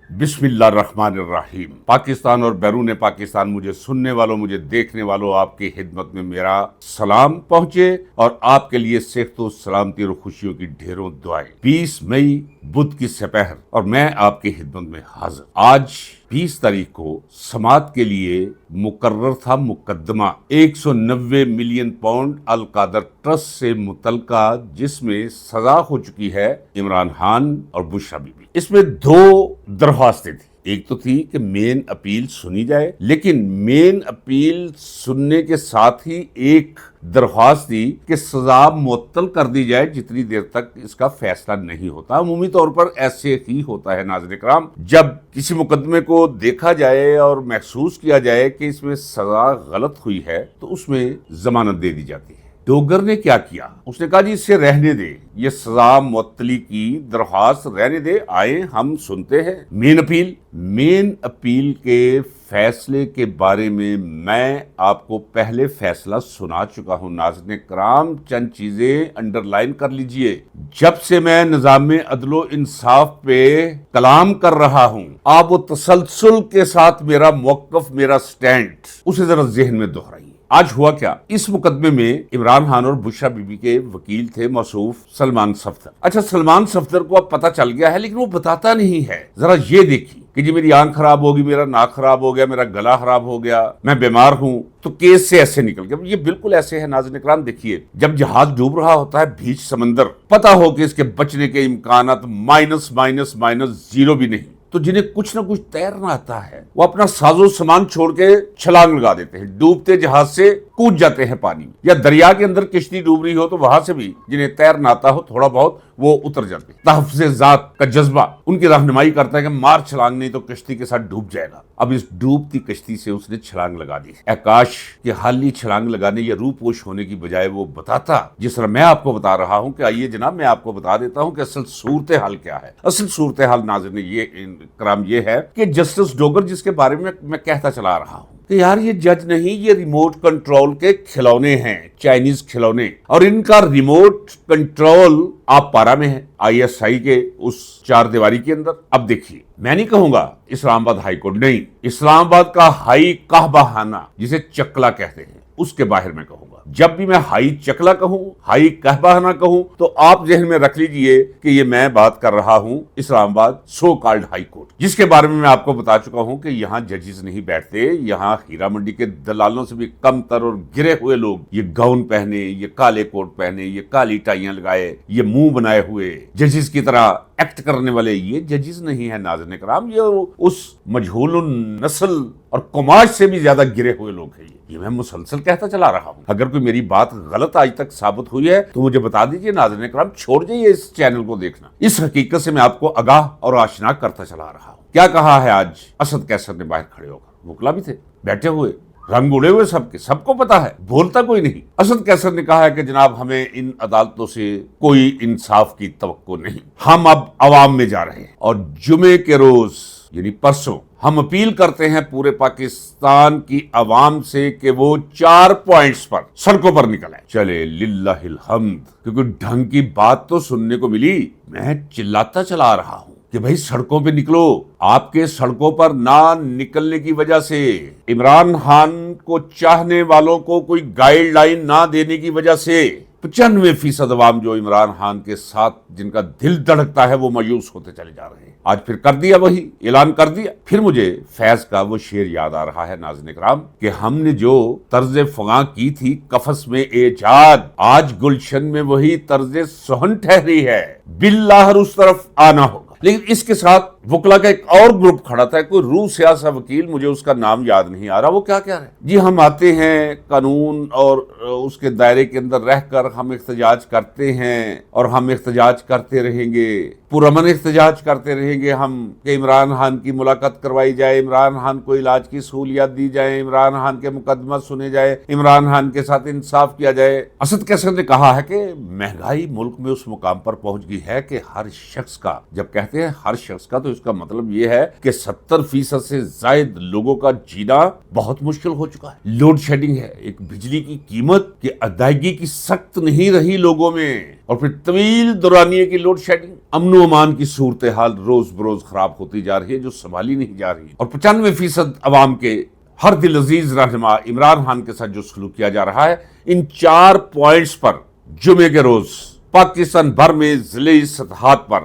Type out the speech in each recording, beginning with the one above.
بسم اللہ الرحمن الرحیم۔ پاکستان اور بیرون پاکستان مجھے سننے والوں، مجھے دیکھنے والوں، آپ کی خدمت میں میرا سلام پہنچے اور آپ کے لیے صحت و سلامتی اور خوشیوں کی ڈھیروں دعائیں۔ 20 مئی بدھ کی سپہر اور میں آپ کی خدمت میں حاضر۔ آج 20 تاریخ کو سماعت کے لیے مقرر تھا مقدمہ 190 ملین پاؤنڈ القادر ٹرسٹ سے متعلقہ، جس میں سزا ہو چکی ہے عمران خان اور بشرا بی بی۔ اس میں 2 درخواستیں تھیں۔ ایک تو تھی کہ مین اپیل سنی جائے، لیکن مین اپیل سننے کے ساتھ ہی ایک درخواست دی کہ سزا معطل کر دی جائے جتنی دیر تک اس کا فیصلہ نہیں ہوتا۔ عمومی طور پر ایسے ہی ہوتا ہے ناظرین کرام، جب کسی مقدمے کو دیکھا جائے اور محسوس کیا جائے کہ اس میں سزا غلط ہوئی ہے تو اس میں ضمانت دے دی جاتی ہے۔ ڈوگر نے کیا کیا؟ اس نے کہا جی اسے رہنے دے، یہ سزا معطلی کی درخواست رہنے دے، آئیں ہم سنتے ہیں مین اپیل کے فیصلے کے بارے میں آپ کو پہلے فیصلہ سنا چکا ہوں۔ ناظرین کرام، چند چیزیں انڈر لائن کر لیجئے۔ جب سے میں نظام عدل و انصاف پہ کلام کر رہا ہوں، آپ وہ تسلسل کے ساتھ میرا موقف، میرا سٹینڈ، اسے ذرا ذہن میں دہرائیے۔ آج ہوا کیا؟ اس مقدمے میں عمران خان اور بشرا بی بی کے وکیل تھے موصوف سلمان صفدر۔ اچھا، سلمان صفدر کو اب پتہ چل گیا ہے، لیکن وہ بتاتا نہیں ہے۔ ذرا یہ دیکھیے کہ جی میری آنکھ خراب ہوگی، میرا ناک خراب ہو گیا، میرا گلا خراب ہو گیا، میں بیمار ہوں، تو کیس سے ایسے نکل گیا۔ یہ بالکل ایسے ہے ناظرین کرام۔ دیکھیے، جب جہاز ڈوب رہا ہوتا ہے بیچ سمندر، پتہ ہو کہ اس کے بچنے کے امکانات -0 بھی نہیں، تو جنہیں کچھ نہ کچھ تیرنا آتا ہے وہ اپنا ساز و سامان چھوڑ کے چھلانگ لگا دیتے ہیں، ڈوبتے جہاز سے کود جاتے ہیں پانی میں، یا دریا کے اندر کشتی ڈوب رہی ہو تو وہاں سے بھی جنہیں تیرنا آتا ہو تھوڑا بہت وہ اتر جاتے ہیں۔ تحفظ ذات کا جذبہ ان کی رہنمائی کرتا ہے کہ مار چھلانگ نہیں تو کشتی کے ساتھ ڈوب جائے گا۔ اب اس ڈوبتی کشتی سے اس نے چھلانگ لگا دی۔ اے کاش کہ حالی چھلانگ لگانے یا روح پوش ہونے کی بجائے وہ بتاتا، جس طرح میں آپ کو بتا رہا ہوں کہ آئیے جناب میں آپ کو بتا دیتا ہوں کہ اصل صورتحال کیا ہے۔ اصل صورتحال ناظرین کرام یہ ہے کہ جسٹس ڈوگر، جس کے بارے میں کہتا چلا رہا ہوں کہ یار یہ جج نہیں، یہ ریموٹ کنٹرول کے کھلونے ہیں، چائنیز کھلونے، اور ان کا ریموٹ کنٹرول آپ پارا میں ہے، ISI کے اس 4 دیواری کے اندر۔ اب دیکھیے، میں نہیں کہوں گا اسلام آباد ہائی کورٹ، نہیں، اسلام آباد کا ہائی کہبہانہ جسے چکلا کہتے ہیں، اس کے باہر میں کہوں گا۔ جب بھی میں ہائی چکلا کہوں، ہائی کہبہانہ کہوں، تو آپ ذہن میں رکھ لیجئے کہ یہ میں بات کر رہا ہوں اسلام آباد سو کالڈ ہائی کورٹ، جس کے بارے میں آپ کو بتا چکا ہوں کہ یہاں ججز نہیں بیٹھتے، یہاں ہیرا منڈی کے دلالوں سے بھی کم تر اور گرے ہوئے لوگ، یہ گاؤن پہنے، یہ کالے کوٹ پہنے، یہ کالی ٹائیاں لگائے، یہ منہ بنائے ہوئے ججز کی طرح ایکٹ کرنے والے یہ ججز نہیں ہیں ناظرین کرام، یہ اس مجہول النسل اور کماش سے بھی زیادہ گرے ہوئے لوگ ہیں۔ یہ میں مسلسل کہتا چلا رہا ہوں۔ اگر کوئی میری بات غلط آج تک ثابت ہوئی ہے تو مجھے بتا دیجئے ناظرین کرام، چھوڑ جائیے اس چینل کو دیکھنا۔ اس حقیقت سے میں آپ کو آگاہ اور آشنا کرتا چلا رہا ہوں۔ کیا کہا ہے آج اسد کیسر نے باہر کھڑے ہو کر؟ وکلا بھی تھے بیٹھے ہوئے، رنگ اڑے ہوئے سب کے، سب کو پتا ہے، بولتا کوئی نہیں۔ اسد کیسر نے کہا ہے کہ جناب ہمیں ان عدالتوں سے کوئی انصاف کی توقع نہیں، ہم اب عوام میں جا رہے ہیں، اور جمعے کے روز یعنی پرسوں ہم اپیل کرتے ہیں پورے پاکستان کی عوام سے کہ وہ 4 پوائنٹس پر سڑکوں پر نکل آئے۔ چلے للہ الحمد، کیونکہ ڈھنگ کی بات تو سننے کو ملی۔ میں چلاتا چلا رہا ہوں کہ بھائی سڑکوں پہ نکلو۔ آپ کے سڑکوں پر نہ نکلنے کی وجہ سے، عمران خان کو چاہنے والوں کو کوئی گائیڈ لائن نہ دینے کی وجہ سے 95% عوام جو عمران خان کے ساتھ جن کا دل دھڑکتا ہے وہ مایوس ہوتے چلے جا رہے ہیں۔ آج پھر کر دیا، وہی اعلان کر دیا۔ پھر مجھے فیض کا وہ شعر یاد آ رہا ہے ناظرین کرام کہ ہم نے جو طرز فغاں کی تھی قفس میں ایجاد، آج گلشن میں وہی طرز سہن ٹھہری ہے، باللہ اس طرف آنا ہوگا۔ لیکن اس کے ساتھ وکلا کا ایک اور گروپ کھڑا تھا، کوئی روح سیاسہ وکیل، مجھے اس کا نام یاد نہیں آ رہا، وہ کیا کہہ رہے ہیں؟ جی ہم آتے ہیں قانون اور اس کے دائرے کے اندر رہ کر ہم احتجاج کرتے ہیں، اور ہم احتجاج کرتے رہیں گے، پرامن احتجاج کرتے رہیں گے ہم، کہ عمران خان کی ملاقات کروائی جائے، عمران خان کو علاج کی سہولیات دی جائے، عمران خان کے مقدمہ سنے جائے، عمران خان کے ساتھ انصاف کیا جائے۔ اسد کیسر نے کہا ہے کہ مہنگائی ملک میں اس مقام پر پہنچ گئی ہے کہ ہر شخص کا، جب کہتے ہیں ہر شخص کا تو اس کا مطلب یہ ہے کہ 70% سے زائد لوگوں کا جینا بہت مشکل ہو چکا ہے۔ لوڈ شیڈنگ ہے، ایک بجلی کی قیمت کی ادائیگی کی سخت نہیں رہی لوگوں میں، اور پھر طویل دورانیے کی لوڈ شیڈنگ۔ امن و امان کی صورتحال روز بروز خراب ہوتی جا رہی ہے جو سنبھالی نہیں جا رہی، اور 95% عوام کے ہر دل عزیز رہنما عمران خان کے ساتھ جو سلوک کیا جا رہا ہے، ان 4 پوائنٹس پر جمعے کے روز پاکستان بھر میں ضلعی سطحات پر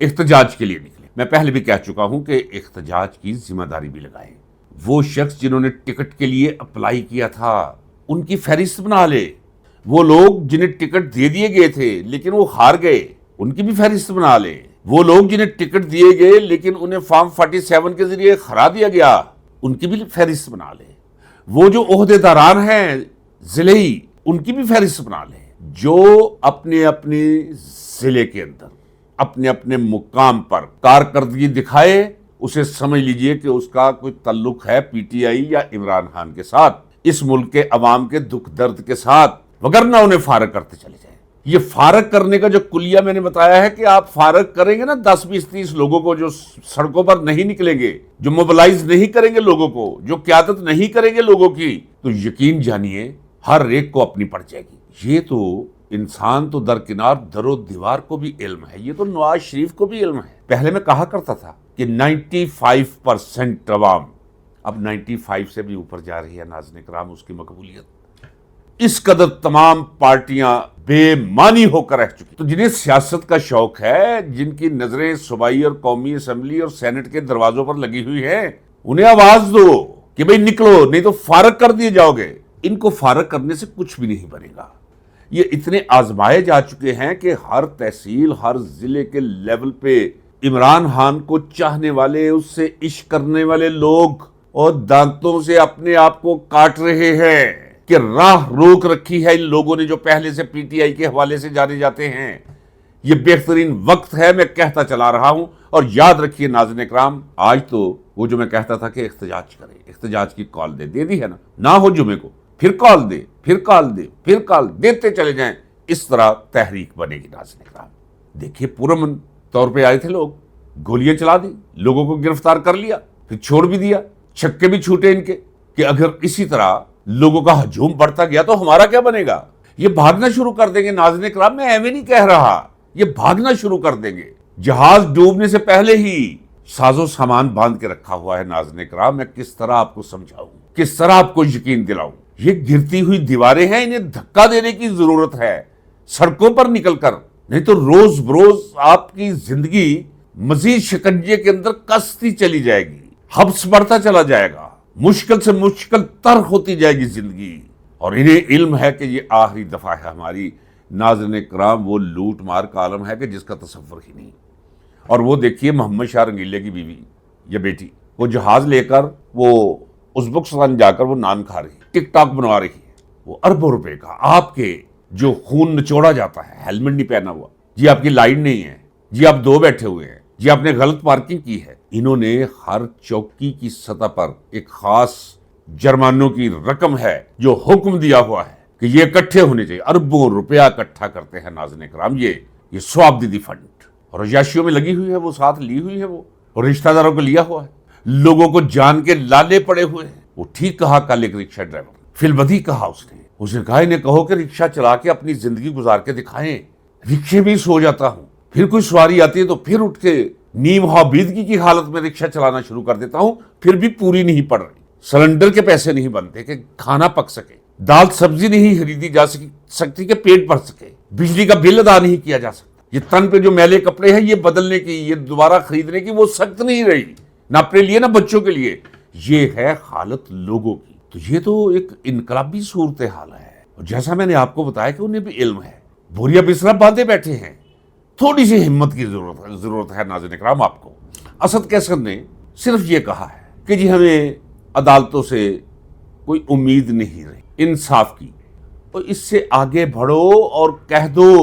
احتجاج کے لیے نکلے۔ میں پہلے بھی کہہ چکا ہوں کہ احتجاج کی ذمہ داری بھی لگائیں۔ وہ شخص جنہوں نے ٹکٹ کے لیے اپلائی کیا تھا ان کی فہرست بنا لے، وہ لوگ جنہیں ٹکٹ دے دیے گئے تھے لیکن وہ ہار گئے ان کی بھی فہرست بنا لے، وہ لوگ جنہیں ٹکٹ دیے گئے لیکن انہیں فارم 47 کے ذریعے ہرا دیا گیا ان کی بھی فہرست بنا لے، وہ جو عہدے داران ہیں ضلعی ان کی بھی فہرست بنا لے، جو اپنے اپنے ضلع کے اندر اپنے اپنے مقام پر کارکردگی دکھائے اسے سمجھ لیجئے کہ اس کا کوئی تعلق ہے پی ٹی آئی یا عمران خان کے ساتھ، اس ملک کے عوام کے دکھ درد کے ساتھ، وگرنہ انہیں فارغ کرتے چلے جائیں۔ یہ فارغ کرنے کا جو کلیہ میں نے بتایا ہے کہ آپ فارغ کریں گے نا 10 20 30 لوگوں کو جو سڑکوں پر نہیں نکلیں گے، جو موبلائز نہیں کریں گے لوگوں کو، جو قیادت نہیں کریں گے لوگوں کی، تو یقین جانیے ہر ایک کو اپنی پڑ جائے گی۔ یہ تو انسان تو درکنار در و دیوار کو بھی علم ہے، یہ تو نواز شریف کو بھی علم ہے۔ پہلے میں کہا کرتا تھا کہ 95% عوام، اب 95 سے بھی اوپر جا رہی ہے ناظرین کرام اس کی مقبولیت۔ اس قدر تمام پارٹیاں بے معنی ہو کر رہ چکی، تو جنہیں سیاست کا شوق ہے، جن کی نظریں صوبائی اور قومی اسمبلی اور سینٹ کے دروازوں پر لگی ہوئی ہیں، انہیں آواز دو کہ بھئی نکلو، نہیں تو فارغ کر دیے جاؤ گے۔ ان کو فارغ کرنے سے کچھ بھی نہیں بنے گا۔ یہ اتنے آزمائے جا چکے ہیں کہ ہر تحصیل، ہر ضلع کے لیول پہ عمران خان کو چاہنے والے، اس سے عشق کرنے والے لوگ اور دانتوں سے اپنے آپ کو کاٹ رہے ہیں کہ راہ روک رکھی ہے ان لوگوں نے جو پہلے سے پی ٹی آئی کے حوالے سے جانے جاتے ہیں۔ یہ بہترین وقت ہے، میں کہتا چلا رہا ہوں، اور یاد رکھیے ناظرین اکرام، آج تو وہ جو میں کہتا تھا کہ احتجاج کریں، احتجاج کی کال دے دی ہے نا، نہ ہو جمعے کو پھر کال دے، پھر کال دے، پھر کال دیتے چلے جائیں، اس طرح تحریک بنے گی ناظرین اکرام۔ دیکھیے پرامن طور پہ آئے تھے لوگ، گولیاں چلا دی، لوگوں کو گرفتار کر لیا، پھر چھوڑ بھی دیا، چھکے بھی چھوٹے ان کے کہ اگر اسی طرح لوگوں کا ہجوم بڑھتا گیا تو ہمارا کیا بنے گا؟ یہ بھاگنا شروع کر دیں گے ناظرین اکرام، میں ایویں نہیں کہہ رہا، یہ بھاگنا شروع کر دیں گے۔ جہاز ڈوبنے سے پہلے ہی ساز و سامان باندھ کے رکھا ہوا ہے ناظرین اکرام، میں کس طرح آپ کو سمجھاؤں، کس طرح آپ کو یقین دلاؤں۔ یہ گرتی ہوئی دیواریں ہیں، انہیں دھکا دینے کی ضرورت ہے سڑکوں پر نکل کر، نہیں تو روز بروز آپ کی زندگی مزید شکنجے کے اندر کستی چلی جائے گی، حبس بڑھتا چلا جائے گا، مشکل سے مشکل تر ہوتی جائے گی زندگی۔ اور انہیں علم ہے کہ یہ آخری دفعہ ہے ہماری ناظرین کرام، وہ لوٹ مار کا عالم ہے کہ جس کا تصور ہی نہیں۔ اور وہ دیکھیے محمد شاہ رنگیلے کی بیوی یا بیٹی، وہ جہاز لے کر وہ ازبکستان جا کر وہ نان کھا رہی، ٹک ٹاک بنوا رہی ہے، وہ اربوں روپے کا، آپ کے جو خون نچوڑا جاتا ہے، ہیلمٹ نہیں پہنا ہوا، جی آپ کی لائٹ نہیں ہے، جی آپ 2 بیٹھے ہوئے ہیں، جی آپ نے غلط پارکنگ کی ہے۔ انہوں نے ہر چوکی کی سطح پر ایک خاص جرمانوں کی رقم ہے جو حکم دیا ہوا ہے کہ یہ اکٹھے ہونے چاہیے، اربوں روپیہ اکٹھا کرتے ہیں ناظرین کرام، یہ سواب دیدی فنڈ، اور عیاشیوں میں لگی ہوئی ہے، وہ ساتھ لی ہوئی ہے، وہ اور رشتہ داروں کو لیا ہوا ہے، لوگوں کو جان کے لالے پڑے ہوئے ہیں۔ وہ ٹھیک کہا کل ایک رکشہ ڈرائیور، فی البدی کہا اس نے کہا انہیں کہو کہ رکشہ چلا کے اپنی زندگی گزار کے دکھائیں، رکشے میں سو جاتا ہوں، پھر کوئی سواری آتی ہے تو پھر اٹھ کے نیم خوابیدگی کی حالت میں رکشہ چلانا شروع کر دیتا ہوں، پھر بھی پوری نہیں پڑ رہی، سلنڈر کے پیسے نہیں بنتے کہ کھانا پک سکے، دال سبزی نہیں خریدی جا سکتی کہ پیٹ بھر سکے، بجلی کا بل ادا نہیں کیا جا سکتا، یہ تن پہ جو میلے کپڑے ہیں یہ بدلنے کی، یہ دوبارہ خریدنے کی وہ سخت نہیں رہی، نہ اپنے لیے نہ بچوں کے لیے۔ یہ ہے حالت لوگوں کی، تو یہ تو ایک انقلابی صورتحال ہے، اور جیسا میں نے آپ کو بتایا کہ انہیں بھی علم ہے، بوریا بسرا باندھے بیٹھے ہیں، تھوڑی سی ہمت کی ضرورت ہے ناظرین اکرام آپ کو۔ اسد کیسر نے صرف یہ کہا ہے کہ جی ہمیں عدالتوں سے کوئی امید نہیں رہی انصاف کی، تو اس سے آگے بڑھو اور کہہ دو،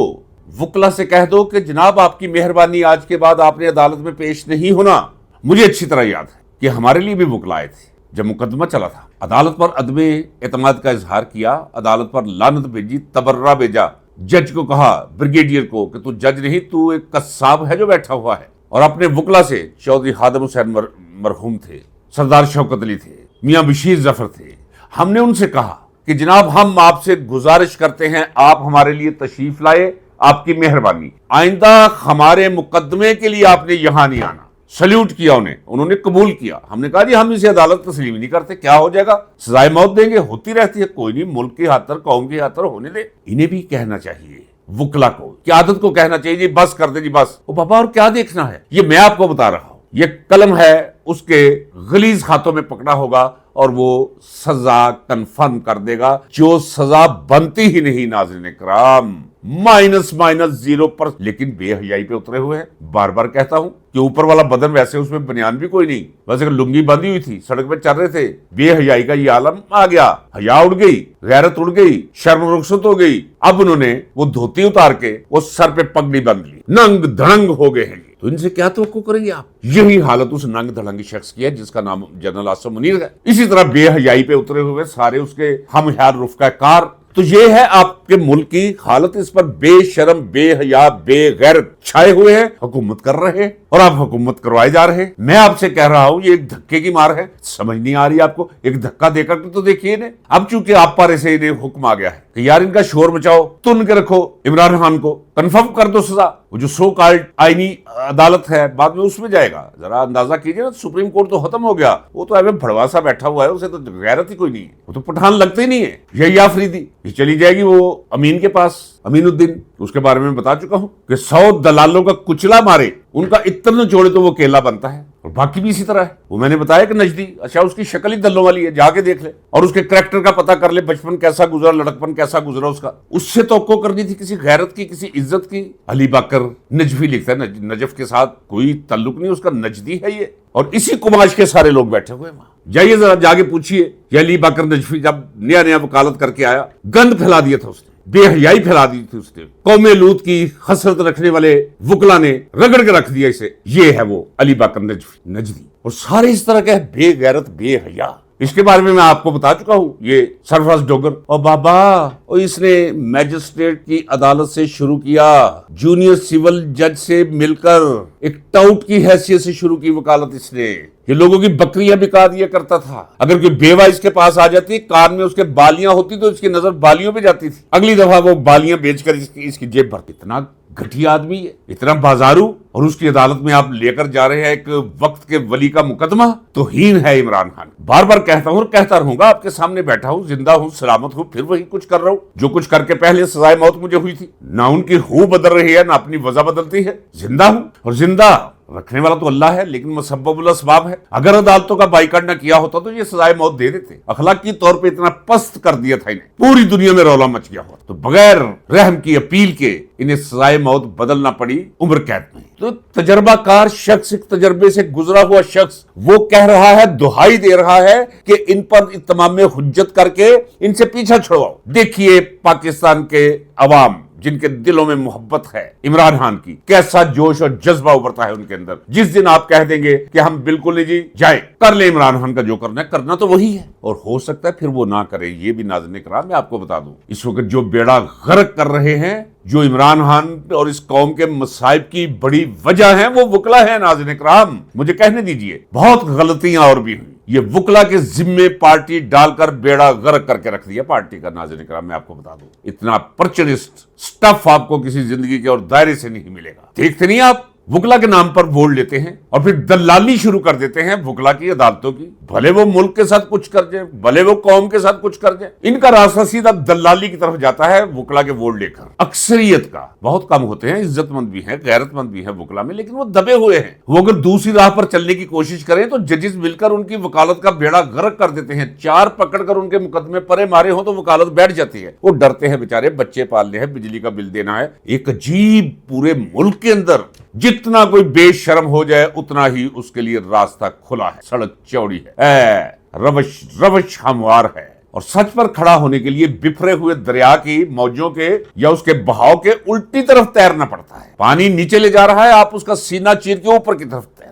وکلا سے کہہ دو کہ جناب آپ کی مہربانی، آج کے بعد آپ نے عدالت میں پیش نہیں ہونا۔ مجھے اچھی طرح یاد ہے کہ ہمارے لیے بھی وکلا آئے تھے جب مقدمہ چلا تھا، عدالت پر عدم اعتماد کا اظہار کیا، عدالت پر لعنت بھیجی، تبرہ بھیجا، جج کو کہا، بریگیڈیئر کو، کہ تو جج نہیں، تو ایک قصاب ہے جو بیٹھا ہوا ہے، اور اپنے وکلا سے چودھری خادم حسین مرحوم تھے، سردار شوکت علی تھے، میاں بشیر ظفر تھے، ہم نے ان سے کہا کہ جناب ہم آپ سے گزارش کرتے ہیں آپ ہمارے لیے تشریف لائے، آپ کی مہربانی، آئندہ ہمارے مقدمے کے لیے آپ نے یہاں نہیں آنا۔ سلیوٹ کیا انہوں نے قبول کیا۔ ہم نے کہا جی ہم اسے عدالت تسلیم نہیں کرتے، کیا ہو جائے گا، سزائے موت دیں گے، ہوتی رہتی ہے، کوئی نہیں، ملک کی خاطر قوم کی خاطر ہونے دے۔ انہیں بھی کہنا چاہیے، وکلا کو، قیادت کو کہنا چاہیے جی بس کر دے جی بس۔ او بابا اور کیا دیکھنا ہے، یہ میں آپ کو بتا رہا ہوں، یہ قلم ہے اس کے غلیظ ہاتھوں میں پکڑا ہوگا اور وہ سزا کنفرم کر دے گا، جو سزا بنتی ہی نہیں ناظرین کرام، -0 پر، لیکن بے حیائی پہ اترے ہوئے ہیں۔ بار بار کہتا ہوں کہ اوپر والا بدن ویسے اس میں بنیان بھی کوئی نہیں، ویسے لنگی باندھی ہوئی تھی، سڑک پہ چل رہے تھے، بے حیائی کا یہ عالم آ گیا، حیا اڑ گئی، غیرت اڑ گئی، شرم رخصت ہو گئی۔ اب انہوں نے وہ دھوتی اتار کے وہ سر پہ پگڑی بند لی، ننگ دھڑنگ ہو گئے ہیں۔ تو ان سے کیا توقع کریں گے آپ؟ یہی حالت اس ننگ دھڑنگ شخص کی ہے جس کا نام جنرل آصف منیر ہے۔ اسی طرح بے حیائی پہ اترے ہوئے سارے اس کے ہم خیال رفقا کار۔ تو یہ ہے آپ کے ملک کی حالت، اس پر بے شرم، بے حیا، بے غیرت چھائے ہوئے ہیں، حکومت کر رہے ہیں اور آپ حکومت کروائے جا رہے ہیں۔ میں آپ سے کہہ رہا ہوں یہ ایک دھکے کی مار ہے، سمجھ نہیں آ رہی آپ کو، ایک دھکا دے کر تو دیکھیے انہیں۔ اب چونکہ آپ پر سے انہیں حکم آ گیا ہے کہ یار ان کا شور بچاؤ، تن کے رکھو عمران خان کو، کنفرم کر دو سزا۔ وہ جو سو کالڈ آئینی عدالت ہے بعد میں اس میں جائے گا، ذرا اندازہ کیجئے نا، سپریم کورٹ تو ختم ہو گیا، وہ تو ایویں بھڑوا سا بیٹھا ہوا ہے، اسے تو غیرت ہی کوئی نہیں ہے، وہ تو پٹھان لگتے ہی نہیں ہے۔ یہی آفریدی یہ چلی جائے گی وہ امین کے پاس، امین الدین، اس کے بارے میں بتا چکا ہوں کہ 100 دلالوں کا کچلا مارے، ان کا عطر نہ چھوڑے تو وہ کیلا بنتا ہے، اور باقی بھی اسی طرح ہے۔ وہ میں نے بتایا کہ نجدی، اچھا اس کی شکل ہی دلوں والی ہے، جا کے دیکھ لے اور اس کے کریکٹر کا پتہ کر لے، بچپن کیسا گزرا، لڑکپن کیسا گزرا اس کا، اس سے توقع کرنی تھی کسی غیرت کی، کسی عزت کی۔ علی باقر نجفی لکھتا ہے، نجف کے ساتھ کوئی تعلق نہیں، اس کا نجدی ہے یہ، اور اسی قماش کے سارے لوگ بیٹھے ہوئے وہاں۔ جائیے ذرا جا کے پوچھیے کہ علی باقر نجفی جب نیا وکالت کر کے آیا، گند پھیلا دیا تھا اس نے، بے حیائی پھیلا دی تھی اس نے، قوم لوط کی خسرت رکھنے والے وکلا نے رگڑ کے رکھ دیا اسے۔ یہ ہے وہ علی باقر نجدی، اور سارے اس طرح کے بے غیرت، بے حیا۔ اس کے بارے میں آپ کو بتا چکا ہوں، یہ سرفراز ڈوگر، اور بابا اور اس نے میجسٹریٹ کی عدالت سے شروع کیا، جونیئر سول جج سے مل کر ایک ٹاؤٹ کی حیثیت سے شروع کی وکالت اس نے۔ یہ لوگوں کی بکریاں بکا دیا کرتا تھا، اگر کوئی بیوہ اس کے پاس آ جاتی، کان میں اس کے بالیاں ہوتی تو اس کی نظر بالیوں پہ جاتی تھی، اگلی دفعہ وہ بالیاں بیچ کر اس کی جیب بھرتی۔ اتنا گھٹیا آدمی ہے، اتنا بازارو، اور اس کی عدالت میں آپ لے کر جا رہے ہیں ایک وقت کے ولی کا مقدمہ۔ توہین ہے عمران خان۔ بار بار کہتا ہوں اور کہتا رہوں گا، آپ کے سامنے بیٹھا ہوں، زندہ ہوں، سلامت ہوں، پھر وہی کچھ کر رہا ہوں جو کچھ کر کے پہلے سزائے موت مجھے ہوئی تھی۔ نہ ان کی ہو بدل رہی ہے، نہ اپنی وجہ بدلتی ہے، زندہ ہوں، اور زندہ رکھنے والا تو اللہ ہے، لیکن مسبب الاسباب ہے۔ اگر عدالتوں کا بائیکاٹ نہ کیا ہوتا تو یہ سزائے موت دے دیتے، اخلاقی طور پہ اتنا پست کر دیا تھا انہیں، پوری دنیا میں رولا مچ گیا ہوا، تو بغیر رحم کی اپیل کے انہیں سزائے موت بدلنا پڑی عمر قید میں۔ تو تجربہ کار شخص، ایک تجربے سے گزرا ہوا شخص، وہ کہہ رہا ہے، دہائی دے رہا ہے کہ ان پر اتمام حجت کر کے ان سے پیچھا چھڑواؤ۔ دیکھیے پاکستان کے عوام جن کے دلوں میں محبت ہے عمران خان کی، کیسا جوش اور جذبہ ابھرتا ہے ان کے اندر۔ جس دن آپ کہہ دیں گے کہ ہم بالکل نہیں جی، جائیں کر لیں عمران خان کا جو کرنا ہے، کرنا تو وہی ہے، اور ہو سکتا ہے پھر وہ نہ کرے۔ یہ بھی ناظرین کرام میں آپ کو بتا دوں، اس وقت جو بیڑا غرق کر رہے ہیں، جو عمران خان اور اس قوم کے مصائب کی بڑی وجہ ہیں، وہ وکلا ہیں ناظرین کرام۔ مجھے کہنے دیجئے، بہت غلطیاں اور بھی ہوئی، یہ وکلا کے ذمے پارٹی ڈال کر بیڑا غرق کر کے رکھ دیا پارٹی کا۔ ناظرین کرام میں آپ کو بتا دوں، اتنا پرچرسٹ سٹف آپ کو کسی زندگی کے اور دائرے سے نہیں ملے گا۔ دیکھتے نہیں آپ، وکلا کے نام پر ووٹ لیتے ہیں اور پھر دلالی شروع کر دیتے ہیں وکلا کی عدالتوں کی، بھلے وہ ملک کے ساتھ کچھ کر جائیں، بھلے وہ قوم کے ساتھ کچھ کر جائیں، ان کا راستہ سیدھا دلالی کی طرف جاتا ہے وکلا کے ووٹ لے کر۔ اکثریت کا، بہت کم ہوتے ہیں، عزت مند بھی ہیں، غیرت مند بھی ہیں وکلا میں، لیکن وہ دبے ہوئے ہیں۔ وہ اگر دوسری راہ پر چلنے کی کوشش کریں تو ججز مل کر ان کی وکالت کا بیڑا غرق کر دیتے ہیں، چار پکڑ کر ان کے مقدمے پرے مارے ہوں تو وکالت بیٹھ جاتی ہے۔ وہ ڈرتے ہیں بیچارے، بچے پالنے ہیں، بجلی کا بل دینا ہے۔ ایک عجیب، پورے ملک کے اندر جتنا کوئی بے شرم ہو جائے اتنا ہی اس کے لیے راستہ کھلا ہے، سڑک چوڑی ہے، روش ہموار ہے، اور سچ پر کھڑا ہونے کے لیے بفرے ہوئے دریا کی موجوں کے یا اس کے بہاؤ کے الٹی طرف تیرنا پڑتا ہے۔ پانی نیچے لے جا رہا ہے، آپ اس کا سینہ چیر کے اوپر کی طرف تیر،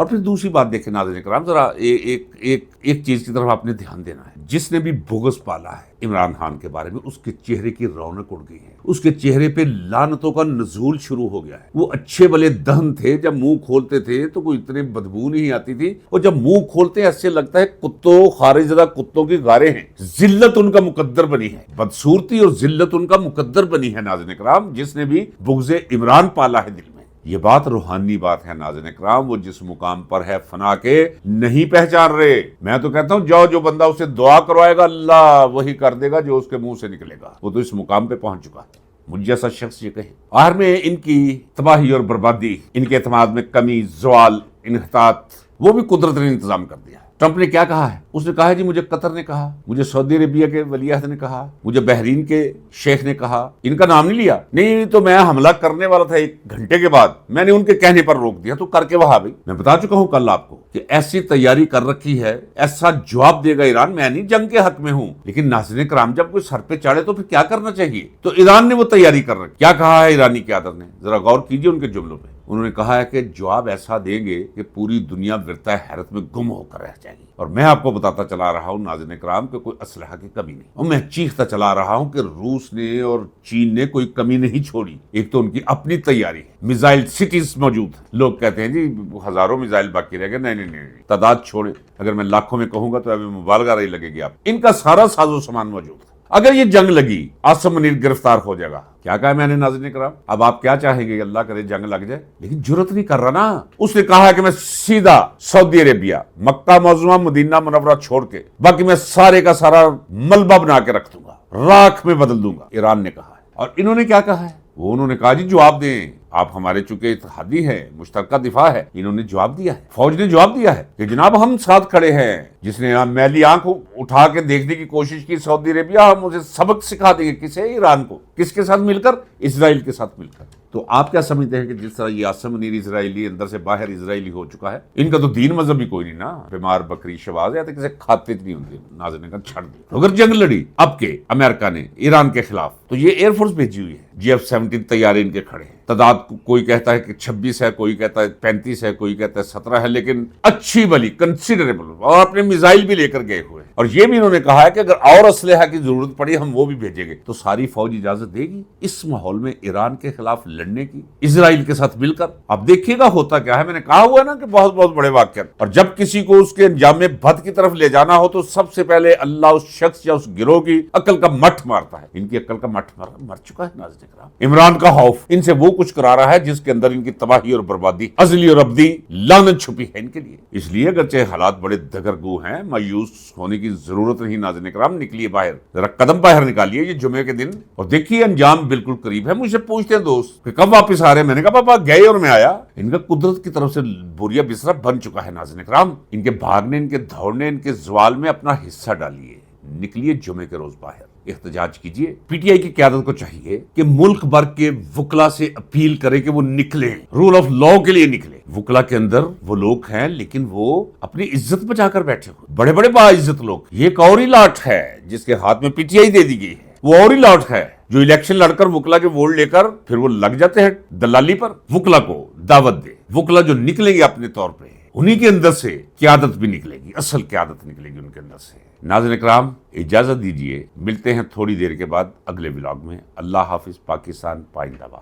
اور پھر دوسری بات دیکھیں ناظرین کرام، ذرا ایک چیز کی طرف آپ نے دھیان دینا ہے، جس نے بھی بغض پالا ہے عمران خان کے بارے میں، اس کے چہرے کی رونق اڑ گئی ہے، اس کے چہرے پہ لعنتوں کا نزول شروع ہو گیا ہے۔ وہ اچھے بلے دہن تھے، جب منہ کھولتے تھے تو کوئی اتنے بدبو نہیں آتی تھی، اور جب منہ کھولتے ایسے لگتا ہے کتوں خارج زدہ کتوں کی غاریں ہیں۔ ذلت ان کا مقدر بنی ہے، بدصورتی اور ذلت ان کا مقدر بنی ہے ناظرین کرام، جس نے بھی بغض عمران پالا ہے دل میں۔ یہ بات روحانی بات ہے ناظرین کرام، وہ جس مقام پر ہے فنا کے نہیں پہچان رہے۔ میں تو کہتا ہوں جو بندہ اسے دعا کروائے گا اللہ وہی کر دے گا جو اس کے منہ سے نکلے گا، وہ تو اس مقام پہ پہنچ چکا ہے۔ مجھ جیسا شخص یہ کہے، آخر میں ان کی تباہی اور بربادی، ان کے اعتماد میں کمی، زوال، انحطاط، وہ بھی قدرت نے انتظام کر دیا ہے۔ ٹرمپ نے کیا کہا ہے؟ اس نے کہا ہے جی مجھے قطر نے کہا، مجھے سعودی عربیہ کے ولی عہد نے کہا، مجھے بحرین کے شیخ نے کہا، ان کا نام نہیں لیا۔ نہیں تو میں حملہ کرنے والا تھا 1 گھنٹے کے بعد، میں نے ان کے کہنے پر روک دیا، تو کر کے وہاں بھی میں بتا چکا ہوں کل آپ کو کہ ایسی تیاری کر رکھی ہے، ایسا جواب دے گا ایران۔ میں نہیں جنگ کے حق میں ہوں، لیکن ناظرین کرام جب کوئی سر پہ چڑھے تو پھر کیا کرنا چاہیے؟ تو ایران نے وہ تیاری کر رکھی۔ کیا کہا ہے ایرانی قیادت نے؟ ذرا غور کیجیے ان کے جملوں پہ۔ انہوں نے کہا ہے کہ جواب ایسا دیں گے کہ پوری دنیا ورطہ حیرت میں گم ہو کر رہ جائے گی۔ اور میں آپ کو بتاتا چلا رہا ہوں ناظرین کرام کہ کوئی اسلحہ کی کمی نہیں، اور میں چیختا چلا رہا ہوں کہ روس نے اور چین نے کوئی کمی نہیں چھوڑی۔ ایک تو ان کی اپنی تیاری ہے، میزائل سٹیز موجود ہیں۔ لوگ کہتے ہیں جی ہزاروں میزائل باقی رہ گئے، نہیں، تعداد چھوڑیں، اگر میں لاکھوں میں کہوں گا تو ابھی مبالغہ رہی لگے گی آپ۔ ان کا سارا ساز و سامان موجود ہے۔ اگر یہ جنگ لگی عاصم منیر گرفتار ہو جائے گا۔ کیا کہا میں نے ناظرین کرام؟ اب آپ کیا چاہیں گے کہ اللہ کرے جنگ لگ جائے، لیکن جرت نہیں کر رہا نا۔ اس نے کہا کہ میں سیدھا سعودی عربیہ، مکہ معظمہ، مدینہ منورہ چھوڑ کے باقی میں سارے کا سارا ملبہ بنا کے رکھ دوں گا، راکھ میں بدل دوں گا، ایران نے کہا ہے۔ اور انہوں نے کیا کہا ہے؟ وہ انہوں نے کہا جی جواب دیں، آپ ہمارے چونکہ اتحادی ہیں، مشترکہ دفاع ہے۔ انہوں نے جواب دیا ہے، فوج نے جواب دیا ہے کہ جناب ہم ساتھ کھڑے ہیں۔ جس نے میلی آنکھ اٹھا کے دیکھنے کی کوشش کی سعودی عربیہ، ہم اسے سبق سکھا دیں گے۔ کسے؟ ایران کو۔ کس کے ساتھ مل کر؟ اسرائیل کے ساتھ مل کر۔ تو آپ کیا سمجھتے ہیں کہ جس طرح یہ عاصم منیر اسرائیلی اندر سے باہر اسرائیلی ہو چکا ہے، ان کا تو دین مذہب ہی کوئی نہیں نا، بیمار بکری شواز یا تو کسی کھاتے نہیں ہوتے، ناظرین کا چھڑ دی۔ اگر جنگ لڑی اب کے امریکہ نے ایران کے خلاف، تو یہ ایئر فورس بھیجی ہوئی ہے، GF-17 طیارے ان کے کھڑے ہیں۔ تعداد کوئی کہتا ہے کہ 26 ہے، کوئی کہتا ہے 35 ہے، کوئی کہتا ہے 17 ہے، لیکن اچھی بلی کنسیڈریبل، اور اپنے میزائل بھی لے کر گئے ہوئے۔ اور یہ بھی انہوں نے کہا ہے کہ اگر اور اسلحہ کی ضرورت پڑی ہم وہ بھی بھیجیں گے۔ تو ساری فوج اجازت دے گی اس ماحول میں ایران کے خلاف لڑنے کی، اسرائیل کے ساتھ مل کر؟ اب دیکھیے گا ہوتا کیا ہے۔ میں نے کہا ہوا نا کہ بہت بہت بڑے واقعات، اور جب کسی کو اس کے انجام بد کی طرف لے جانا ہو تو سب سے پہلے اللہ اس شخص یا اس گروہ کی عقل کا مٹھ مارتا ہے۔ ان کی عقل کا مٹھ مر چکا ہے ناظرین کرام۔ عمران کا خوف ان سے وہ کچھ کرا رہا ہے جس کے اندر ان کی تباہی اور بربادی، ازلی اور ابدی لعنت چھپی ہے ان کے لیے۔ اس لیے اگرچہ حالات بڑے دگرگو ہیں، مایوس ہونے کی ضرورت نہیں ناظرین کرام۔ نکلیے باہر، ذرا قدم باہر نکالیے یہ جمعے کے دن، اور دیکھیے انجام بالکل قریب ہے۔ مجھ سے پوچھتے ہیں دوست کہ کب واپس آ رہے ہیں، میں نے کہا پاپا گئے اور میں آیا۔ ان کا قدرت کی طرف سے بوریا بسرا بن چکا ہے ناظرین کرام۔ ان کے بھاگنے، ان کے دوڑنے، ان کے زوال میں اپنا حصہ ڈالیے۔ نکلیے جمعے کے روز باہر، احتجاج کیجیے۔ پی ٹی آئی کی قیادت کو چاہیے کہ ملک بھر کے وکلا سے اپیل کرے کہ وہ نکلیں، رول آف لا کے لیے نکلیں۔ وکلا کے اندر وہ لوگ ہیں لیکن وہ اپنی عزت بچا کر بیٹھے ہوئے، بڑے بڑے باعزت لوگ۔ یہ ایک اور ہی لاٹ ہے جس کے ہاتھ میں پی ٹی آئی دے دی گئی ہے، وہ اور ہی لاٹ ہے جو الیکشن لڑ کر وکلا کے ووٹ لے کر پھر وہ لگ جاتے ہیں دلالی پر۔ وکلا کو دعوت دے، وکلا جو نکلیں گے اپنے طور پہ، انہی کے اندر سے قیادت بھی نکلے گی، اصل قیادت نکلے گی ان کے اندر سے۔ ناظرین کرام اجازت دیجیے، ملتے ہیں تھوڑی دیر کے بعد اگلے ولاگ میں۔ اللہ حافظ، پاکستان پائندہ باد۔